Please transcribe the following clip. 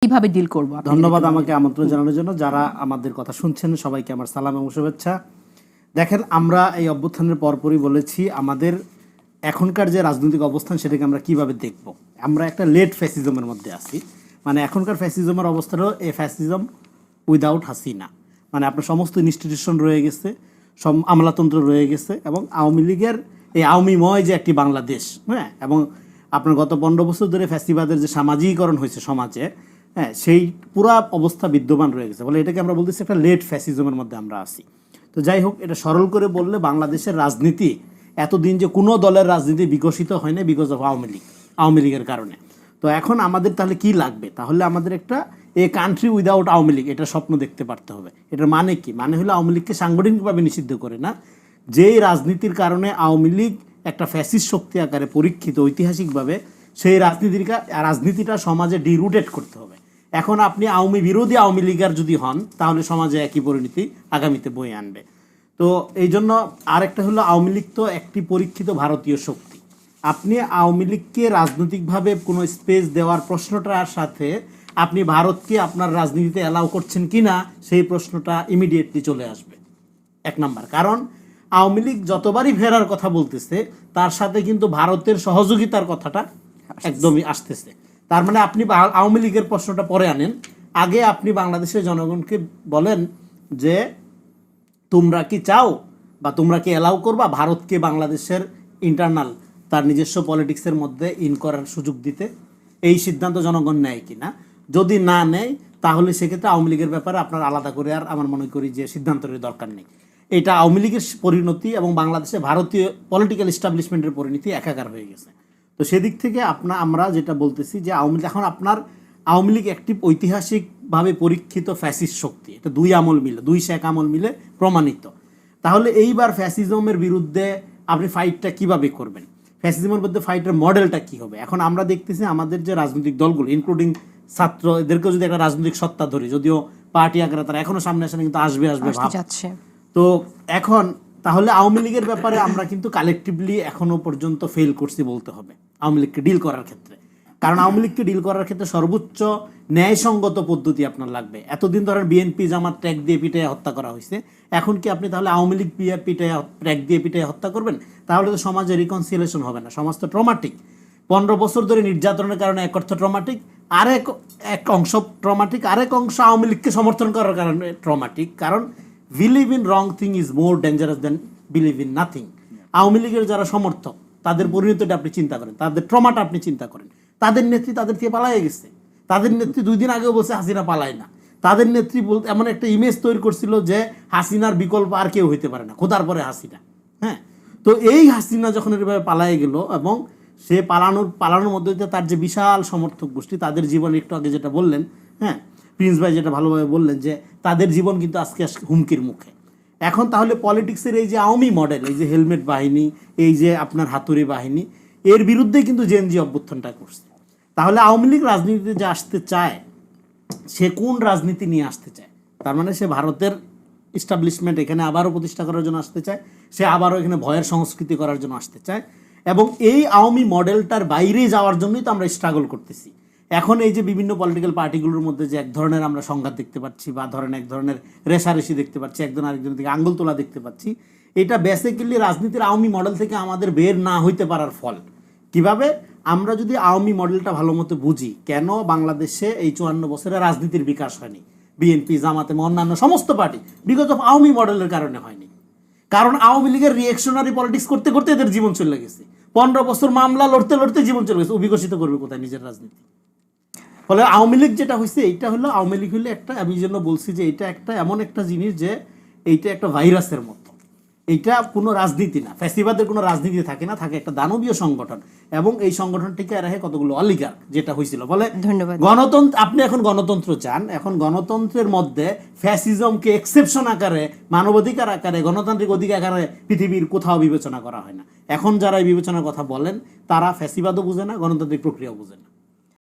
কিভাবে ডিল করব? ধন্যবাদ আমাকে আমন্ত্রণ জানানোর জন্য। যারা আমাদের কথা শুনছেন সবাইকে আমার সালাম এবং শুভেচ্ছা। দেখেন, আমরা এই অভ্যুত্থানের পরপরই বলেছি আমাদের এখনকার যে রাজনৈতিক অবস্থান সেটাকে আমরা কিভাবে দেখব। আমরা একটা লেট ফ্যাসিজমের মধ্যে আছি। মানে এখনকার ফ্যাসিজমের অবস্থাটা এ ফ্যাসিজম উইদাউট হাসিনা। মানে আপনার সমস্ত ইনস্টিটিউশন রয়ে গেছে, সব আমলাতন্ত্র রয়ে গেছে, এবং আওয়ামী লীগের এই আওয়ামীময় যে একটি বাংলাদেশ, হ্যাঁ, এবং আপনার গত 15 বছর ধরে ফ্যাসিবাদের যে সামাজিকীকরণ হয়েছে সমাজে, হ্যাঁ, সেই পুরা অবস্থা বিদ্যমান রয়ে গেছে। বলে এটাকে আমরা বলতেছি একটা লেট ফ্যাসিজমের মধ্যে আমরা আছি। তো যাই হোক, এটা সরল করে বললে বাংলাদেশের রাজনীতি এতদিন যে কোনো দলের রাজনীতি বিকশিত হয় না বিকজ অফ আওয়ামী লীগের কারণে। তো এখন আমাদের তাহলে কি লাগবে? তাহলে আমাদের একটা a country without Awami League, এটা স্বপ্ন দেখতে পারতে হবে। এটার মানে কি? মানে হলো আওয়ামী লীগকে সাংগঠনিকভাবে নিষিদ্ধ করে না, যেই রাজনীতির কারণে আওয়ামী লীগ একটা ফ্যাসিস্ট শক্তি আকারে পরীক্ষিত ঐতিহাসিকভাবে, সেই রাজনীতিটা সমাজে ডিরুটেড করতে হবে। এখন আপনি বিরোধী আওয়ামী লীগের যদি হন তাহলে সমাজে একই পরিণতি আগামীতে বয়ে আনবে। তো এই জন্য আরেকটা হলো, আওয়ামী লীগ তো একটি পরীক্ষিত ভারতীয় শক্তি। আপনি আওয়ামী লীগকে রাজনৈতিকভাবে কোনো স্পেস দেওয়ার প্রশ্নটার সাথে আপনি ভারতকে আপনার রাজনীতিতে অ্যালাউ করছেন কি না সেই প্রশ্নটা ইমিডিয়েটলি চলে আসবে। এক নাম্বার কারণ, আওয়ামী লীগ যতবারই ফেরার কথা বলতেছে তার সাথে কিন্তু ভারতের সহযোগিতার কথাটা একদমই আসতেছে। তার মানে আপনি আওয়ামী লীগের প্রশ্নটা পরে আনেন, আগে আপনি বাংলাদেশের জনগণকে বলেন যে তোমরা কি চাও বা তোমরা কি অ্যালাউ করবা ভারতকে বাংলাদেশের ইন্টারনাল তার নিজস্ব পলিটিক্সের মধ্যে ইন করার সুযোগ দিতে। এই সিদ্ধান্ত জনগণ নেয় কি না, যদি না নেয় তাহলে সেক্ষেত্রে আওয়ামী লীগের ব্যাপারে আপনার আলাদা করে আর আমার মনে করি যে সিদ্ধান্তের দরকার নেই। এটা আওয়ামী লীগের পরিণতি এবং বাংলাদেশে ভারতীয় পলিটিক্যাল এস্টাবলিশমেন্টের পরিণতি একাকার হয়ে গেছে। তো সেদিক থেকে আমরা যেটা বলতেছি যে এখন আপনার আওয়ামী লীগ একটি ঐতিহাসিকভাবে পরীক্ষিত ফ্যাসিস্ট শক্তি। এটা দুই শেখ আমল মিলে প্রমাণিত। তাহলে এইবার ফ্যাসিজমের বিরুদ্ধে আপনি ফাইটটা কিভাবে করবেন? ফ্যাসিজমের বিরুদ্ধে ফাইটের মডেলটা কি হবে? এখন আমরা দেখতেছি আমাদের যে রাজনৈতিক দলগুলো ইনক্লুডিং ছাত্র, এদেরকেও যদি একটা রাজনৈতিক সত্তা ধরি, যদিও পার্টি আকারে তারা এখনো সামনে আসে না, কিন্তু আসবে ভাব। তো এখন তাহলে আওয়ামী লীগের ব্যাপারে আমরা কিন্তু কালেকটিভলি এখনো পর্যন্ত ফেল করছি বলতে হবে আওয়ামী লীগকে ডিল করার ক্ষেত্রে। কারণ আওয়ামী লীগকে ডিল করার ক্ষেত্রে সর্বোচ্চ ন্যায়সঙ্গত পদ্ধতি আপনার লাগবে। এতদিন ধরেন বিএনপি জামাত ট্র্যাক দিয়ে পিটায় হত্যা করা হয়েছে, এখন কি আপনি তাহলে আওয়ামী লীগ ট্র্যাক দিয়ে পিটায় হত্যা করবেন? তাহলে তো সমাজে রিকনসিলিয়েশন হবে না। সমাজ তো ট্রমাটিক, 15 বছর ধরে নির্যাতনের কারণে এক অর্থ ট্রমাটিক, এক অংশ ট্রমাটিক, আরেক অংশ আওয়ামী লীগকে সমর্থন করার কারণে ট্রমাটিক। কারণ believe in wrong thing is more dangerous then believe in nothing. Awami লীগের যারা সমর্থক তাদের পরিণতিটা আপনি চিন্তা করেন, তাদের ট্রমাটা আপনি চিন্তা করেন। তাদের নেত্রী তাদের থেকে পালাই গেছে। তাদের নেত্রী 2 দিন আগেও বলছে হাসিনা পালায় না। তাদের নেত্রী এমন একটা ইমেজ তৈরি করছিল যে হাসিনার বিকল্প আর কেউ হইতে পারে না, খোদার পরে হাসিনা। হ্যাঁ, তো এই হাসিনা যখন এভাবে পালায় গেল এবং সে পালানোর মধ্যে তার যে বিশাল সমর্থক গোষ্ঠী, তাদের জীবন একটু আগে যেটা বললেন, হ্যাঁ, প্রিন্স ভাই যেটা ভালোভাবে বললেন যে তাদের জীবন কিন্তু আজকে হুমকির মুখে। এখন তাহলে পলিটিক্সের এই যে আওয়ামী মডেল, এই যে হেলমেট বাহিনী, এই যে আপনার হাতুড়ি বাহিনী, এর বিরুদ্ধে কিন্তু জেএনজি অভ্যুত্থানটা করছে। তাহলে আওয়ামী লীগ রাজনীতিতে যে আসতে চায়, সে কোন রাজনীতি নিয়ে আসতে চায়? তার মানে সে ভারতের এস্টাবলিশমেন্ট এখানে আবারও প্রতিষ্ঠা করার জন্য আসতে চায়, সে আবারও এখানে ভয়ের সংস্কৃতি করার জন্য আসতে চায়, এবং এই আওয়ামী মডেলটার বাইরে যাওয়ার জন্যই তো আমরা স্ট্রাগল করতেছি। এখন এই যে বিভিন্ন পলিটিক্যাল পার্টিগুলোর মধ্যে যে এক ধরনের আমরা সংঘাত দেখতে পাচ্ছি, বা ধরেন এক ধরনের রেশারেশি দেখতে পাচ্ছি, একজন আরেকজনের দিকে আঙ্গুল তোলা দেখতে পাচ্ছি, এটা বেসিক্যালি রাজনীতির আওয়ামী মডেল থেকে আমাদের বের না হইতে পারার ফল। কিভাবে? আমরা যদি আওয়ামী মডেলটা ভালো মতো বুঝি, কেন বাংলাদেশে এই 54 বছরে রাজনীতির বিকাশ হয়নি, বিএনপি জামাতে অন্যান্য সমস্ত পার্টি, বিকজ অফ আওয়ামী মডেলের কারণে হয়নি। কারণ আওয়ামী লীগের রিয়েকশনারি পলিটিক্স করতে করতে এদের জীবন চলে গেছে। 15 বছর মামলা লড়তে লড়তে জীবন চলে গেছে। বিকশিত করবে কোথায় নিজের রাজনীতি? ফলে আওয়ামী লীগ যেটা হয়েছে, এইটা হলো আওয়ামী লীগ হলে একটা, আমি জন্য বলছি যে এটা একটা এমন একটা জিনিস যে এইটা একটা ভাইরাসের মতো। এইটা কোনো রাজনীতি না, ফ্যাসিবাদের কোনো রাজনীতি থাকে না, থাকে একটা দানবীয় সংগঠন, এবং এই সংগঠনটিকে রাখে কতগুলো অলিগার, যেটা হয়েছিল। বলে গণতন্ত্র, আপনি এখন গণতন্ত্র চান, এখন গণতন্ত্রের মধ্যে ফ্যাসিজমকে এক্সেপশন আকারে, মানবাধিকার আকারে, গণতান্ত্রিক অধিকার আকারে পৃথিবীর কোথাও বিবেচনা করা হয় না। এখন যারা এই বিবেচনার কথা বলেন তারা ফ্যাসিবাদও বুঝে না, গণতান্ত্রিক প্রক্রিয়াও বুঝে না।